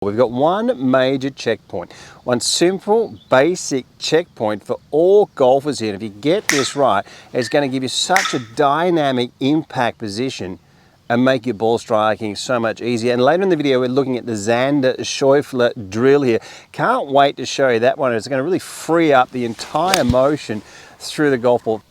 We've got one major checkpoint, one simple, basic checkpoint for all golfers here. And if you get this right, it's going to give you such a dynamic impact position and make your ball striking so much easier. And later in the video, we're looking at the Xander Schauffele drill here. Can't wait to show you that one. It's going to really free up the entire motion through the golf ball.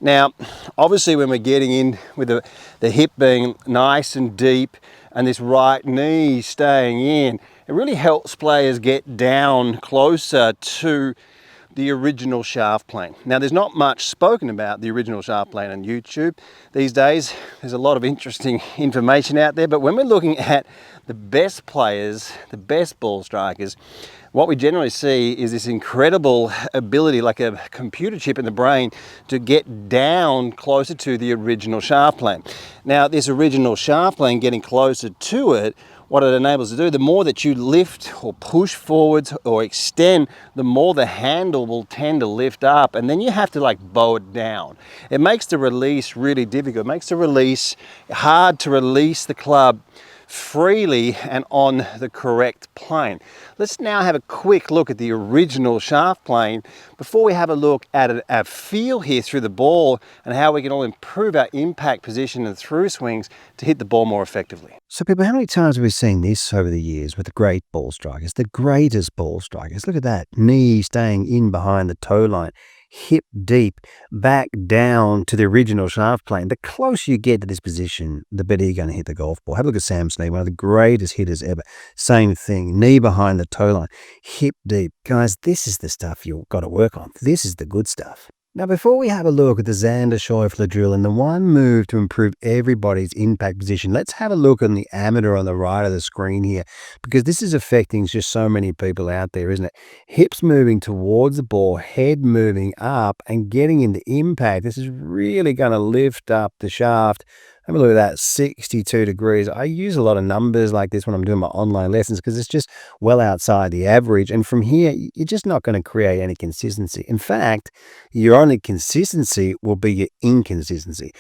Now, obviously when we're getting in with the hip being nice and deep and this right knee staying in, it really helps players get down closer to the original shaft plane. Now, there's not much spoken about the original shaft plane on YouTube these days. There's a lot of interesting information out there, but when we're looking at the best players, the best ball strikers, what we generally see is this incredible ability, like a computer chip in the brain, to get down closer to the original shaft plane. Now, this original shaft plane, getting closer to it, what it enables to do, the more that you lift or push forwards or extend, the more the handle will tend to lift up, and then you have to like bow it down. It makes the release really difficult. It makes the release hard to release the club freely and on the correct plane. Let's now have a quick look at the original shaft plane before we have a look at a feel here through the ball and how we can all improve our impact position and through swings to hit the ball more effectively. So people, how many times have we seen this over the years with the great ball strikers, the greatest ball strikers? Look at that, knee staying in behind the toe line, hip deep, back down to the original shaft plane. The closer you get to this position, the better you're going to hit the golf ball. Have a look at Sam Snead, one of the greatest hitters ever. Same thing, knee behind the toe line, hip deep. Guys, this is the stuff you've got to work on. This is the good stuff. Now, before we have a look at the Xander Schauffele drill and the one move to improve everybody's impact position, let's have a look on the amateur on the right of the screen here, because this is affecting just so many people out there, isn't it? Hips moving towards the ball, head moving up and getting into impact. This is really going to lift up the shaft. Have a look at that, 62 degrees. I use a lot of numbers like this when I'm doing my online lessons because it's just well outside the average. And from here, you're just not going to create any consistency. In fact, your only consistency will be your inconsistency.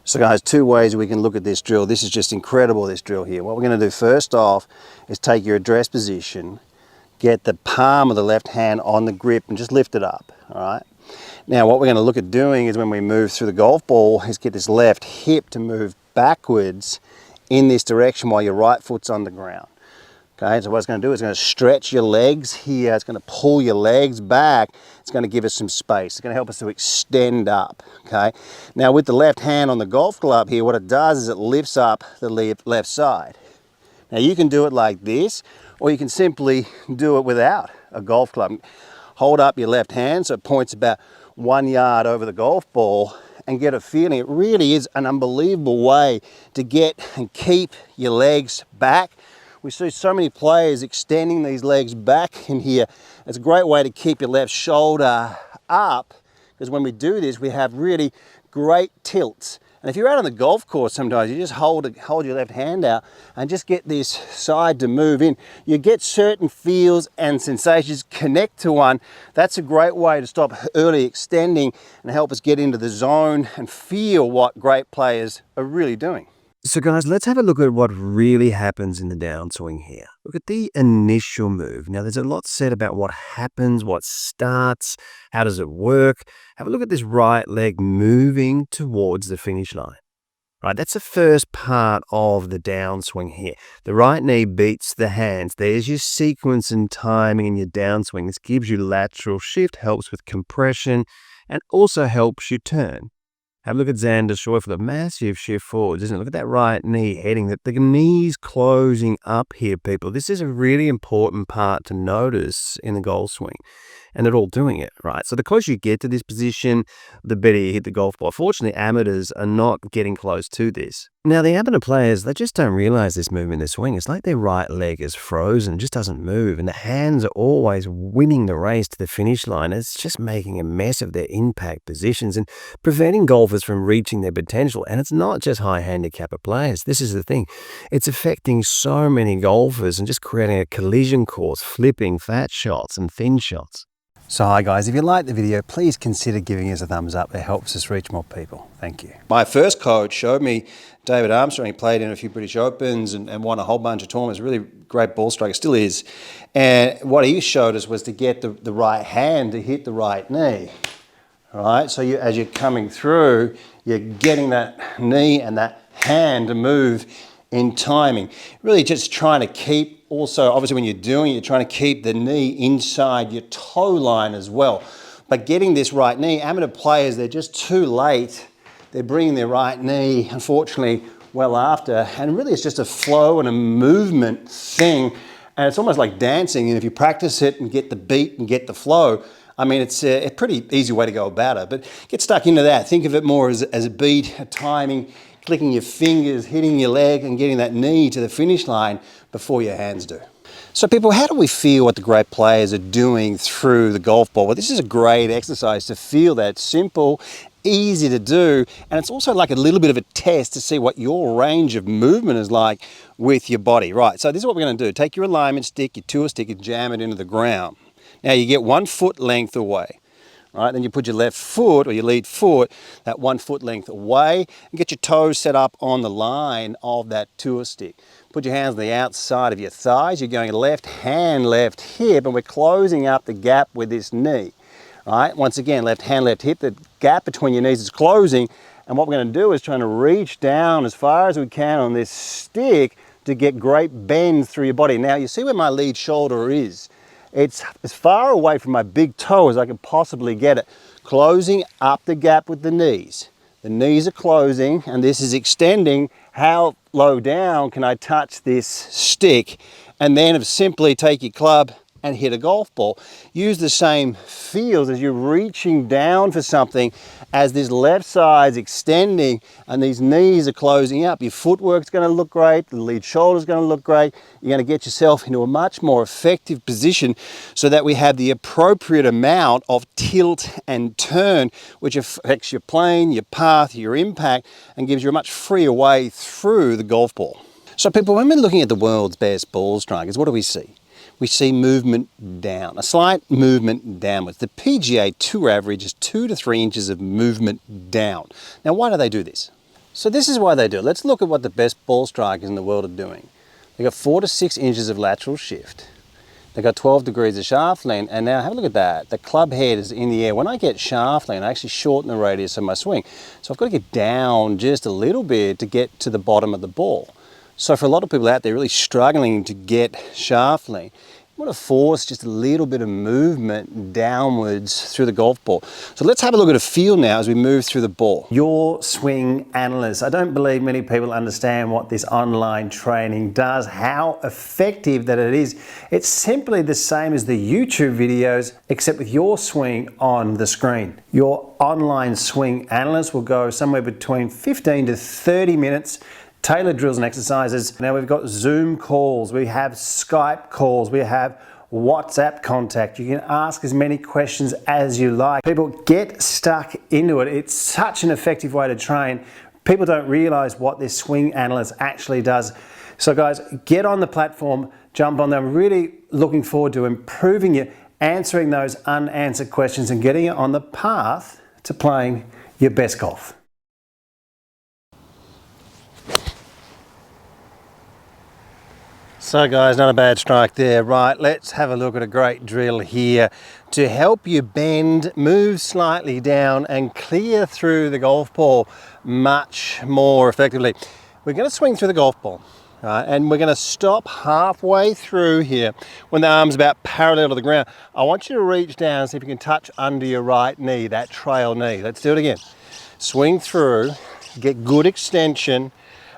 So guys, two ways we can look at this drill. This is just incredible, this drill here. What we're going to do first off is take your address position, get the palm of the left hand on the grip and just lift it up, all right? Now what we're going to look at doing is when we move through the golf ball is get this left hip to move backwards in this direction while your right foot's on the ground. Okay, so what it's going to do is it's going to stretch your legs here, it's going to pull your legs back, it's going to give us some space, it's going to help us to extend up, okay? Now with the left hand on the golf club here, what it does is it lifts up the left side. Now you can do it like this, or you can simply do it without a golf club. Hold up your left hand so it points about 1 yard over the golf ball and get a feeling. It really is an unbelievable way to get and keep your legs back. We see so many players extending these legs back in here. It's a great way to keep your left shoulder up, because when we do this, we have really great tilts. And if you're out on the golf course sometimes, you just hold your left hand out and just get this side to move in. You get certain feels and sensations connect to one. That's a great way to stop early extending and help us get into the zone and feel what great players are really doing. So guys, let's have a look at what really happens in the downswing here. Look at the initial move. Now there's a lot said about what happens, what starts, how does it work. Have a look at this right leg moving towards the finish line. Right, that's the first part of the downswing here. The right knee beats the hands. There's your sequence and timing in your downswing. This gives you lateral shift, helps with compression, and also helps you turn. Have a look at Xander Schauffele, a massive shift forwards, isn't it? Look at that right knee heading, the knee's closing up here, people. This is a really important part to notice in the golf swing, and they're all doing it, right? So the closer you get to this position, the better you hit the golf ball. Fortunately, amateurs are not getting close to this. Now, the amateur players, they just don't realize this move in their swing. It's like their right leg is frozen, just doesn't move, and the hands are always winning the race to the finish line. It's just making a mess of their impact positions and preventing golfers from reaching their potential. And it's not just high handicapper players. This is the thing. It's affecting so many golfers and just creating a collision course, flipping fat shots and thin shots. So hi guys, if you liked the video, please consider giving us a thumbs up. It helps us reach more people. Thank you. My first coach showed me David Armstrong. He played in a few British Opens and won a whole bunch of tournaments. Really great ball striker, still is. And what he showed us was to get the right hand to hit the right knee. All right, so as you're coming through, you're getting that knee and that hand to move in timing. Really just trying to keep, also obviously when you're doing it, you're trying to keep the knee inside your toe line as well. But getting this right knee, amateur players, they're just too late. They're bringing their right knee, unfortunately, well after. And really it's just a flow and a movement thing. And it's almost like dancing. And if you practice it and get the beat and get the flow, I mean, it's a pretty easy way to go about it. But get stuck into that. Think of it more as a beat, a timing, clicking your fingers, hitting your leg and getting that knee to the finish line before your hands do. So people, how do we feel what the great players are doing through the golf ball? Well, this is a great exercise to feel that. Simple, easy to do, and it's also like a little bit of a test to see what your range of movement is like with your body. Right, so this is what we're going to do. Take your alignment stick, your tour stick, and jam it into the ground. Now you get 1 foot length away. Right, then you put your left foot or your lead foot that 1 foot length away and get your toes set up on the line of that tour stick. Put your hands on the outside of your thighs. You're going left hand, left hip, and we're closing up the gap with this knee. Right, once again, left hand, left hip, the gap between your knees is closing, and what we're going to do is trying to reach down as far as we can on this stick to get great bends through your body. Now you see where my lead shoulder is. It's as far away from my big toe as I can possibly get it. Closing up the gap with the knees. The knees are closing and this is extending. How low down can I touch this stick? And then simply take your club and hit a golf ball. Use the same feels as you're reaching down for something as this left side's extending and these knees are closing up. Your footwork's going to look great, the lead shoulder's going to look great. You're going to get yourself into a much more effective position so that we have the appropriate amount of tilt and turn, which affects your plane, your path, your impact, and gives you a much freer way through the golf ball. So people, when we're looking at the world's best ball strikers, what do we see? We see movement down, a slight movement downwards. The PGA Tour average is 2 to 3 inches of movement down. Now, why do they do this? So this is why they do it. Let's look at what the best ball strikers in the world are doing. They've got 4 to 6 inches of lateral shift. They've got 12 degrees of shaft length, and now have a look at that. The club head is in the air. When I get shaft length, I actually shorten the radius of my swing. So I've got to get down just a little bit to get to the bottom of the ball. So for a lot of people out there really struggling to get shaft length, you want to force just a little bit of movement downwards through the golf ball. So let's have a look at a feel now as we move through the ball. Your swing analyst. I don't believe many people understand what this online training does, how effective that it is. It's simply the same as the YouTube videos, except with your swing on the screen. Your online swing analyst will go somewhere between 15 to 30 minutes. Tailored drills and exercises. Now we've got Zoom calls, we have Skype calls, we have WhatsApp contact. You can ask as many questions as you like. People, get stuck into it. It's such an effective way to train. People don't realize what this swing analyst actually does. So guys, get on the platform, jump on there. I'm really looking forward to improving you, answering those unanswered questions and getting you on the path to playing your best golf. So guys, not a bad strike there. Right, let's have a look at a great drill here to help you bend, move slightly down and clear through the golf ball much more effectively. We're going to swing through the golf ball, right, and we're going to stop halfway through here when the arm's about parallel to the ground. I want you to reach down and see if you can touch under your right knee, that trail knee. Let's do it again. Swing through, get good extension,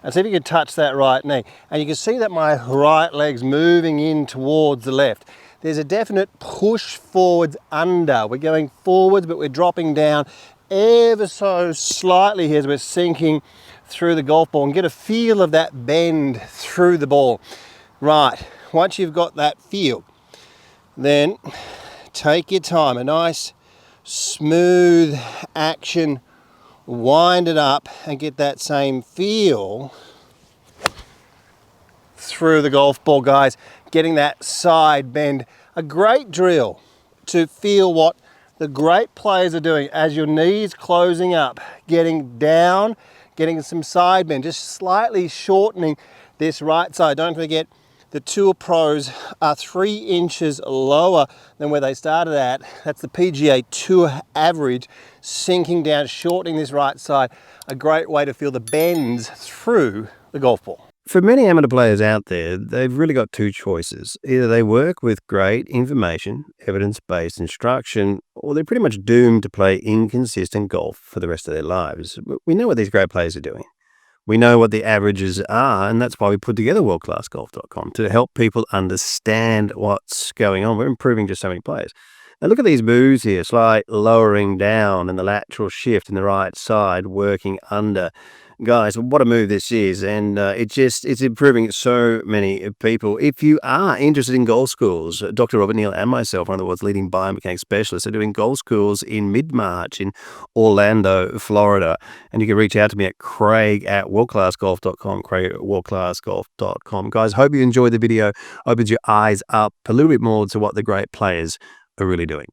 and see if you can touch that right knee. And you can see that my right leg's moving in towards the left. There's a definite push forwards under. We're going forwards, but we're dropping down ever so slightly here as we're sinking through the golf ball, and get a feel of that bend through the ball. Right, once you've got that feel, then take your time, a nice smooth action, wind it up and get that same feel through the golf ball, guys. Getting that side bend. A great drill to feel what the great players are doing as your knees closing up, getting down, getting some side bend, just slightly shortening this right side. Don't forget, the tour pros are 3 inches lower than where they started at. That's the PGA Tour average, sinking down, shortening this right side. A great way to feel the bends through the golf ball. For many amateur players out there, they've really got 2 choices. Either they work with great information, evidence-based instruction, or they're pretty much doomed to play inconsistent golf for the rest of their lives. But we know what these great players are doing. We know what the averages are, and that's why we put together WorldClassGolf.com, to help people understand what's going on. We're improving just so many players. Now look at these moves here, slight lowering down and the lateral shift in the right side, working under. Guys, what a move this is, and it's improving so many people. If you are interested in golf schools, Dr. Robert Neal and myself, one of the world's leading biomechanics specialists, are doing golf schools in mid-March in Orlando, Florida. And you can reach out to me at craig@worldclassgolf.com, craig@worldclassgolf.com. Guys, hope you enjoyed the video. Opens your eyes up a little bit more to what the great players are really doing.